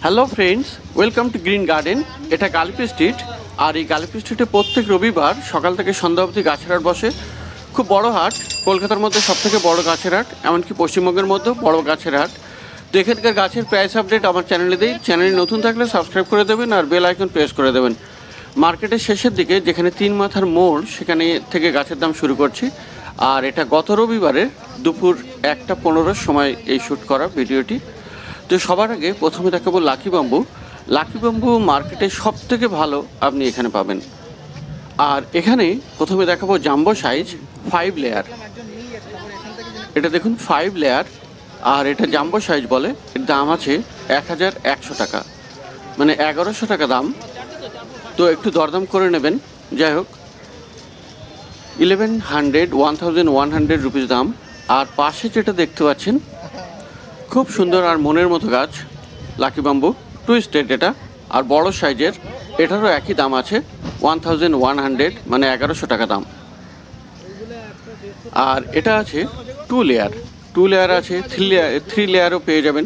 Hello friends, welcome to green garden. এটা গালিপি street. আর এই গালিপি স্ট্রিটে প্রত্যেক রবিবার সকাল থেকে সন্ধ্যা অবধি গাছের হাট বসে। খুব বড় হাট, কলকাতার মধ্যে সবথেকে বড় গাছের হাট, এমনকি পশ্চিমবঙ্গের মধ্যেও বড় গাছের হাট। তো এখানকার গাছের প্রাইস আপডেট আমার চ্যানেলে দিই। চ্যানেলে নতুন থাকলে সাবস্ক্রাইব করে দেবেন আর বেল আইকন প্রেস করে দেবেন। মার্কেটের শেষের দিকে যেখানে 3 মাথার মোড়, সেখানে থেকে গাছের দাম শুরু করছি। আর এটা গত রবিবারে দুপুর 1:15 সময় এই শ্যুট করা ভিডিওটি। তো সবার আগে প্রথমে দেখাবো লাকি বাম্বু। লাকি বাম্বু মার্কেটে সব থেকে ভালো আপনি এখানে পাবেন। আর এখানে প্রথমে দেখাবো জাম্বো সাইজ 5 লেয়ার। এটা দেখুন 5 লেয়ার, আর এটা জাম্বো সাইজ বলে। এর দাম আছে 1100 টাকা, মানে 1100 টাকা দাম। তো একটু দরদাম করে নেবেন। যাই হোক, 1100 রুপিস দাম। আর পাশে যেটা দেখতে পাচ্ছেন খুব সুন্দর আর মনের মতো গাছ, লাকি বাম্বু টুইস্টেড এটা, আর বড় সাইজের। এটারও একই দাম আছে 1100, মানে 1100 টাকা দাম। আর এটা আছে 2 লেয়ার। 2 লেয়ার আছে, 3 লেয়ারও পেয়ে যাবেন।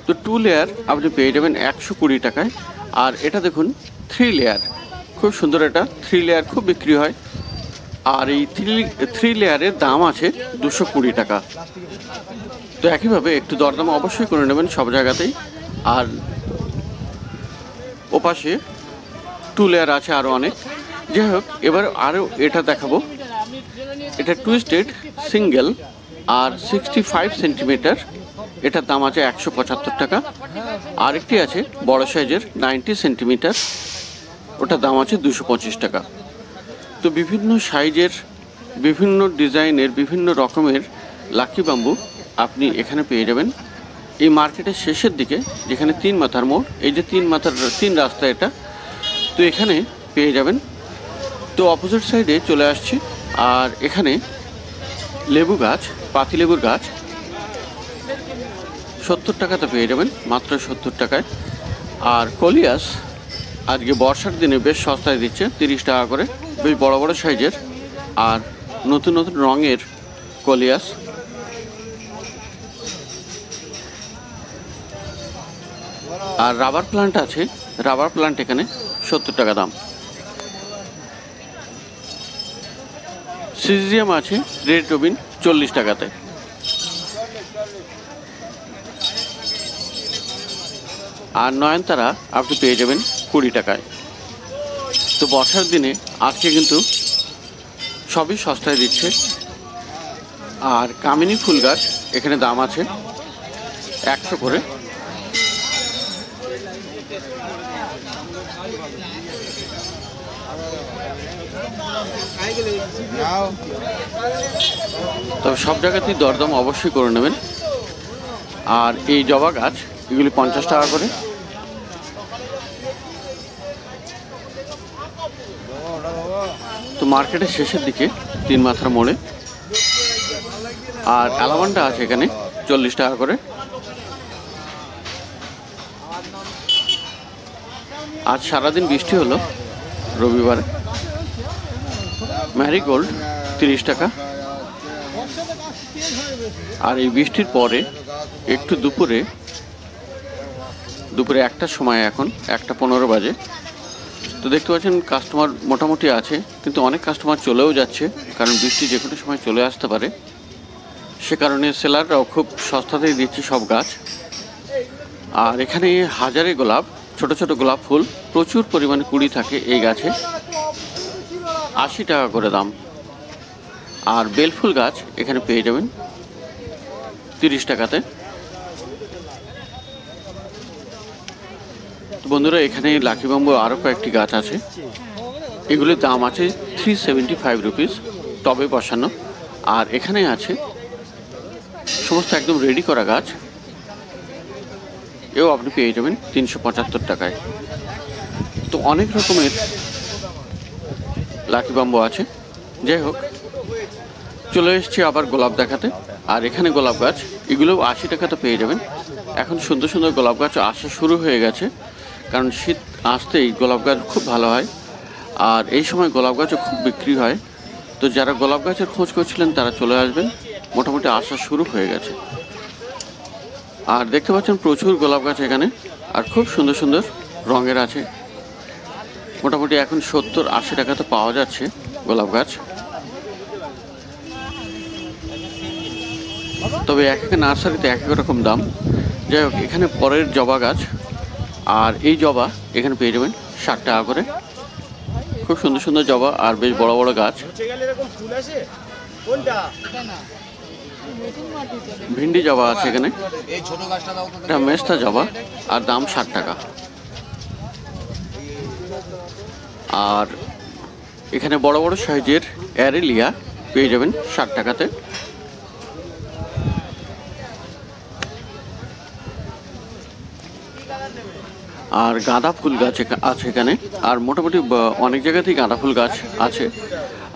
তো 2 লেয়ার আপনি পেয়ে যাবেন 120 টাকায়। আর এটা দেখুন 3 লেয়ার, খুব সুন্দর। এটা 3 লেয়ার খুব বিক্রি হয়। আর এই 3 লেয়ারের দাম আছে 220 টাকা। তো একইভাবে একটু দরদাম অবশ্যই করে নেবেন সব জায়গাতেই। আর ওপাশে 2 লেয়ার আছে আরও অনেক। যাই হোক, এবার আরও এটা দেখাবো। এটা টুইস্টেড সিঙ্গেল আর 65 সেন্টিমিটার। এটার দাম আছে 175 টাকা। আরেকটি আছে বড় সাইজের 90 সেন্টিমিটার, ওটার দাম আছে 225 টাকা। তো বিভিন্ন সাইজের, বিভিন্ন ডিজাইনের, বিভিন্ন রকমের লাকি বাম্বু আপনি এখানে পেয়ে যাবেন এই মার্কেটের শেষের দিকে, যেখানে 3 মাথার মোড়। এই যে 3 রাস্তা এটা, তো এখানে পেয়ে যাবেন। তো অপোজিট সাইডে চলে আসছি। আর এখানে লেবু গাছ, পাতিলেবুর গাছ 70 টাকাতে পেয়ে যাবেন, মাত্র 70 টাকায়। আর কলিয়াস আজকে বর্ষার দিনে বেশ সস্তায় দিচ্ছে, 30 টাকা করে, বেশ বড় বড় সাইজের আর নতুন নতুন রঙের কলিয়াস। আর রাবার প্লান্ট আছে, রাবার প্লান্ট এখানে 70 টাকা দাম। সিজিয়াম আছে রেড রবিন 40 টাকাতে। আর নয়নতারা আপনি পেয়ে যাবেন 20 টাকায়। তো বর্ষার দিনে আজকে কিন্তু সবই সস্তায় দিচ্ছে। আর কামিনী ফুল গাছ এখানে দাম আছে 100 করে। তবে সব জায়গাতেই দরদাম অবশ্যই করে নেবেন। আর এই জবা গাছ এগুলি 50 টাকা করে। তো মার্কেটের শেষের দিকে 3 মাথার মোড়ে। আর অ্যালামান্ডা আছে এখানে 40 টাকা করে। আজ সারাদিন বৃষ্টি হলো রবিবারে। ম্যারিগোল্ড 30 টাকা। আর এই বৃষ্টির পরে একটু দুপুরে 1টার সময়, এখন 1:15 বাজে। তো দেখতে পাচ্ছেন কাস্টমার মোটামুটি আছে, কিন্তু অনেক কাস্টমার চলেও যাচ্ছে, কারণ বৃষ্টি যে কোনো সময় চলে আসতে পারে। সে কারণে সেলাররাও খুব সস্তাতেই দিচ্ছে সব গাছ। আর এখানে হাজারে গোলাপ, ছোট ছোট গোলাপ ফুল, প্রচুর পরিমাণে কুড়ি থাকে এই গাছে, 80 টাকা করে দাম। আর বেলফুল গাছ এখানে পেয়ে যাবেন 30 টাকাতে। বন্ধুরা, এখানে লাকি বাম্বু আরও কয়েকটি গাছ আছে, এগুলির দাম আছে 375 রুপিস, টবে বসানো। আর এখানে আছে সমস্ত একদম রেডি করা গাছ, এও আপনি পেয়ে যাবেন 375 টাকায়। তো অনেক রকমের লাকি বাম্বু আছে। যাই হোক, চলে এসেছি আবার গোলাপ দেখাতে। আর এখানে গোলাপ গাছ এগুলো 80 টাকাতে পেয়ে যাবেন। এখন সুন্দর সুন্দর গোলাপ গাছ আসা শুরু হয়ে গেছে, কারণ শীত আসতেই গোলাপ গাছ খুব ভালো হয়। আর এই সময় গোলাপ গাছও খুব বিক্রি হয়। তো যারা গোলাপ গাছের খোঁজ করছিলেন তারা চলে আসবেন, মোটামুটি আসা শুরু হয়ে গেছে। আর দেখতে পাচ্ছেন প্রচুর গোলাপ গাছ এখানে, আর খুব সুন্দর সুন্দর রঙের আছে। মোটামুটি এখন 70-80 টাকাতে পাওয়া যাচ্ছে গোলাপ গাছ। তবে এক এক নার্সারিতে এক এক রকম দাম। যাই হোক, এখানে পরের জবা গাছ, আর এই জবা এখানে পেয়ে যাবেন 60 টাকা করে। খুব সুন্দর সুন্দর জবা আর বেশ বড় বড় গাছ। ভিন্ডি জবা আছে এখানে, এটা মেস্তা জবা, আর দাম 60 টাকা। আর এখানে বড় বড় সাইজের অ্যারেলিয়া পেয়ে যাবেন 60 টাকাতে। আর গাঁদা ফুল গাছ আছে এখানে, আর মোটামুটি অনেক জায়গাতেই গাঁদা ফুল গাছ আছে।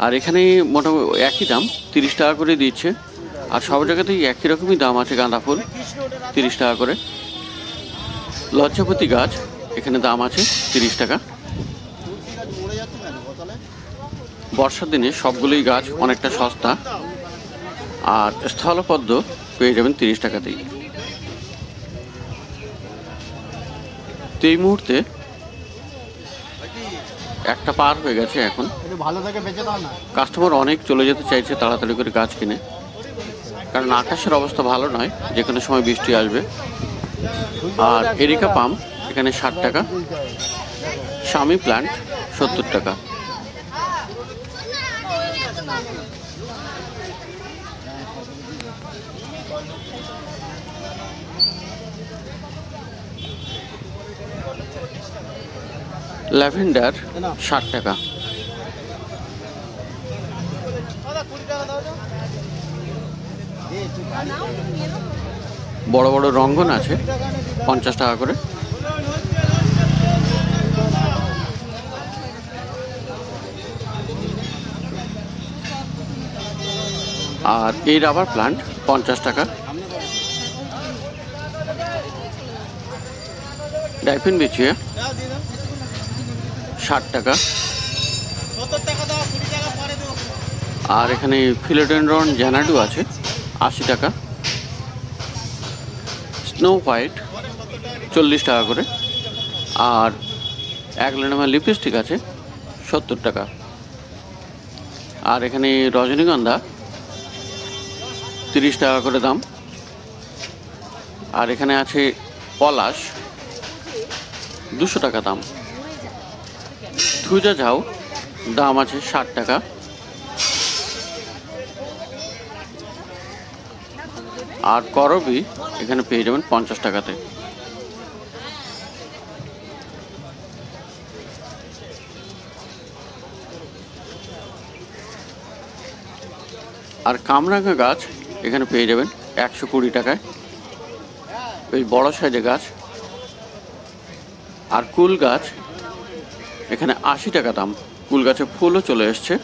আর এখানে মোটামুটি একই দাম 30 টাকা করে দিচ্ছে, আর সব জায়গাতেই একই রকমই দাম আছে। গাঁদা ফুল 30 টাকা করে। লজ্জাপতি গাছ এখানে দাম আছে 30 টাকা। বর্ষার দিনে সবগুলোই গাছ অনেকটা সস্তা। আর স্থলপদ্ম পেয়ে যাবেন 30 টাকাতেই। তো এই মুহূর্তে একটা পার হয়ে গেছে, এখন কাস্টমার অনেক চলে যেতে চাইছে তাড়াতাড়ি করে গাছ কিনে, কারণ আকাশের অবস্থা ভালো নয়, যে কোনো সময় বৃষ্টি আসবে। আর এরিকা পাম এখানে 60 টাকা, স্বামী প্ল্যান্ট 70 টাকা। ল্যাভেন্ডার 60 টাকা। বড় বড় রঙ্গন আছে 50 টাকা করে। আর এই রাবার প্লান্ট 50 টাকা। ডাইফিন বিছিয়ে 60 টাকা। আর এখানে ফিলোডেনড্রন জ্যানাডু আছে 80 টাকা। স্নো হোয়াইট 40 টাকা করে। আর অ্যাগলেনামা লিপস্টিক আছে 70 টাকা। আর এখানে রজনীগন্ধা 30 টাকা করে দাম। আর এখানে আছে পলাশ 200 টাকা দাম। থুজা ঝাউ দাম আছে 60 টাকা। আর করবি এখানে পেয়ে যাবেন 50 টাকাতে। আর কামরাঙা গাছ এখানে পেয়ে যাবেন 120 টাকায়, বেশ বড় সাইজের গাছ। আর কুল গাছ এখানে 80 টাকা দাম। কুল গাছে ফুলও চলে এসছে।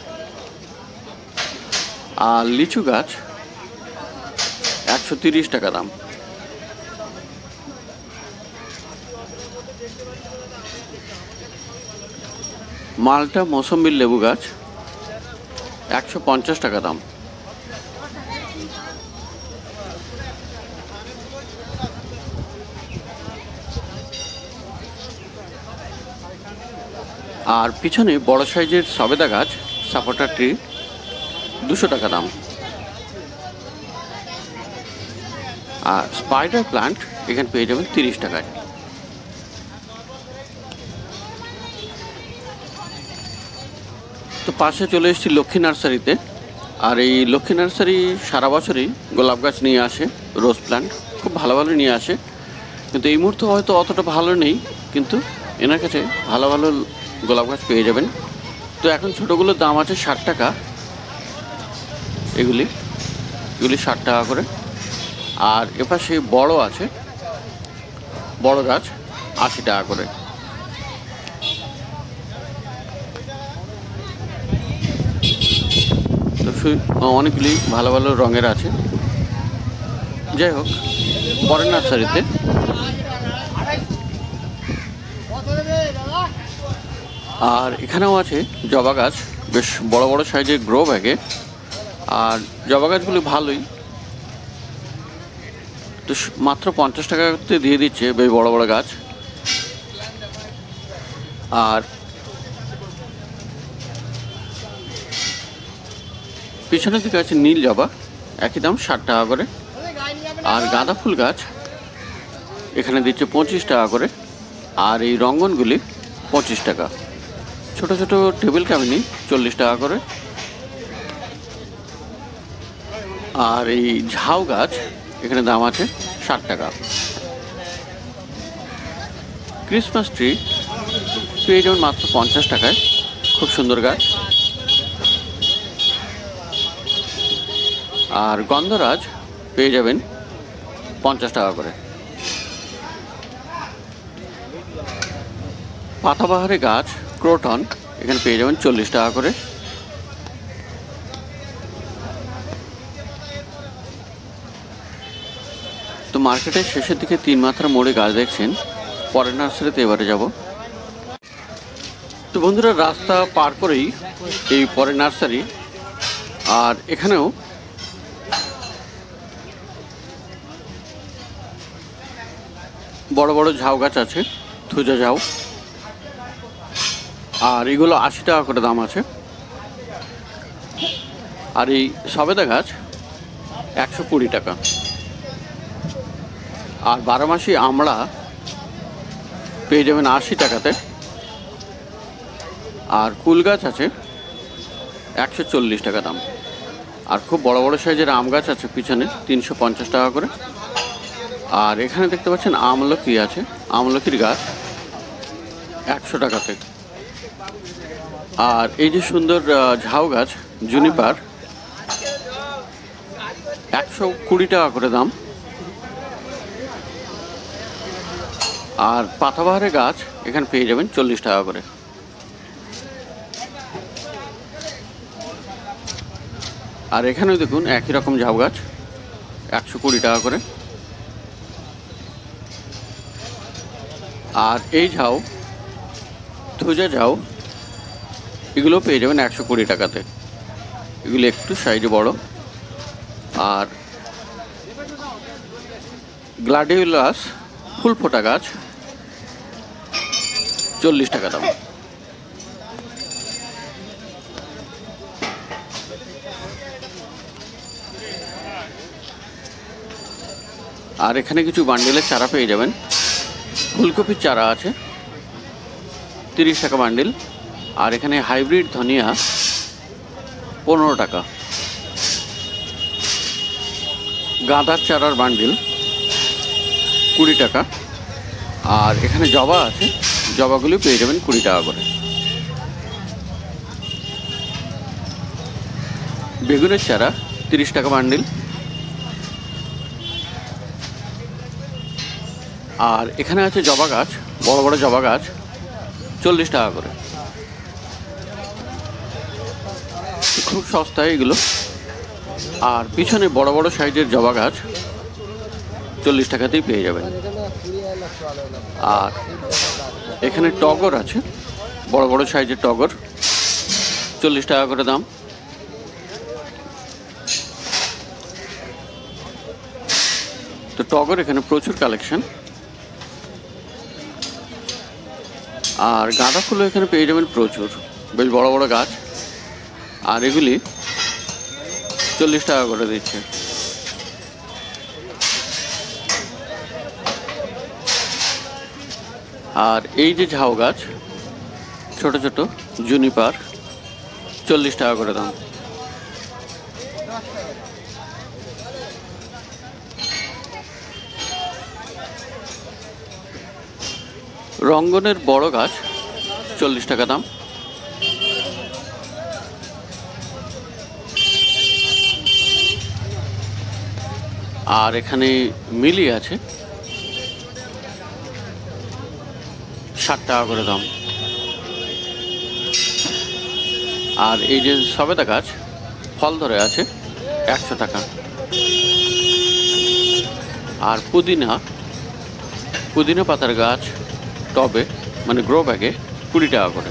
আর লিচু গাছ 130 টাকা দাম। মালটা মৌসম্বির লেবু গাছ 150 টাকা দাম। আর পিছনে বড় সাইজের সবেদা গাছ সাপোটা ট্রি 200 টাকা দাম। আর স্পাইডার প্লান্ট এখানে পেয়ে যাবেন 30 টাকায়। তো পাশে চলে এসেছি লক্ষ্মী নার্সারিতে। আর এই লক্ষ্মী নার্সারি সারা বছরই গোলাপ গাছ নিয়ে আসে, রোজ প্লান্ট খুব ভালো ভালো নিয়ে আসে। কিন্তু এই মুহূর্তে হয়তো অতটা ভালো নেই, কিন্তু এনার কাছে ভালো ভালো গোলাপ গাছ পেয়ে যাবেন। তো এখন ছোটোগুলোর দাম আছে 60 টাকা। এগুলি 60 টাকা করে। আর এপাশে বড় আছে, বড় গাছ 80 টাকা করে। তো অনেকগুলি ভালো ভালো রঙের আছে। যাই হোক, পরের নার্সারিতে আর এখানেও আছে জবা গাছ, বেশ বড় বড় সাইজের গ্রো ব্যাগে। আর জবা গাছগুলি ভালোই। তো মাত্র 50 টাকাতে দিয়ে দিচ্ছে বেশ বড় বড় গাছ। আর পিছনের দিকে আছে নীল জবা, একই দাম 60 টাকা করে। আর গাঁদা ফুল গাছ এখানে দিচ্ছে 25 টাকা করে। আর এই রঙ্গনগুলি 25 টাকা। ছোট ছোট টেবিল কামিনী 40 টাকা করে। আর এই ঝাউ গাছ এখানে দাম আছে 60 টাকা। ক্রিসমাস ট্রি পেয়ে যাবেন মাত্র 50 টাকায়, খুব সুন্দর গাছ। আর গন্ধরাজ পেয়ে যাবেন 50 টাকা করে। পাতাবাহারে গাছ ক্রোটন এখানে পেয়ে যাবেন 40 টাকা করে। তো মার্কেটের শেষের দিকে 3 মাথার মোড়ে গাছ দেখছেন। পরের নার্সারিতে এবারে যাব। তো বন্ধুরা, রাস্তা পার করেই এই পরের নার্সারি। আর এখানেও বড় বড় ঝাউ গাছ আছে, থুজা ঝাউ। আর এগুলো 80 টাকা করে দাম আছে। আর এই সবেদা গাছ 120 টাকা। আর 12 মাসি আমড়া পেয়ে যাবেন 80 টাকাতে। আর কুল গাছ আছে 140 টাকা দাম। আর খুব বড় বড় সাইজের আম গাছ আছে পিছনে 350 টাকা করে। আর এখানে দেখতে পাচ্ছেন আমলকি আছে, আমলকির গাছ 100 টাকাতে। আর এই যে সুন্দর ঝাউ গাছ জুনিপার 120 টাকা করে দাম। আর পাতাবাহারে গাছ এখানে পেয়ে যাবেন 40 টাকা করে। আর এখানেও দেখুন একই রকম ঝাউ গাছ 120 টাকা করে। আর এই ঝাউ থুজা ঝাউ এগুলো পেয়ে যাবেন 120 টাকাতে। এগুলো একটু সাইজে বড়। আর গ্লাডিওলাস ফুল ফোটা গাছ 40 টাকা দাম। আর এখানে কিছু বান্ডিলের চারা পেয়ে যাবেন। ফুলকপির চারা আছে 30 টাকা বান্ডিল। আর এখানে হাইব্রিড ধনিয়া 15 টাকা। গাঁদার চারার বান্ডিল 20 টাকা। আর এখানে জবা আছে, জবাগুলি পেয়ে যাবেন 20 টাকা করে। বেগুনের চারা 30 টাকা বান্ডিল। আর এখানে আছে জবা গাছ, বড় বড় জবা গাছ 40 টাকা করে। খুব সস্তায় এগুলো। আর পিছনে বড় বড় সাইজের জবা গাছ 40 টাকাতেই পেয়ে যাবেন। আর এখানে টগর আছে, বড় বড় সাইজের টগর 40 টাকা করে দাম। তো টগর এখানে প্রচুর কালেকশন। আর গাঁদা ফুলও এখানে পেয়ে যাবেন প্রচুর, বেশ বড় বড় গাছ। আর এগুলি 40 টাকা করে দিচ্ছে। আর এই যে ঝাউ গাছ ছোট ছোট জুনিপার 40 টাকা করে দাম। রঙ্গনের বড় গাছ 40 টাকা দাম। আর এখানে মিলি আছে 60 টাকা করে দাম। আর এই যে সবেদা গাছ ফল ধরে আছে 100 টাকা। আর পুদিনা পাতার গাছ টবে মানে গ্রো ব্যাগে 20 টাকা করে।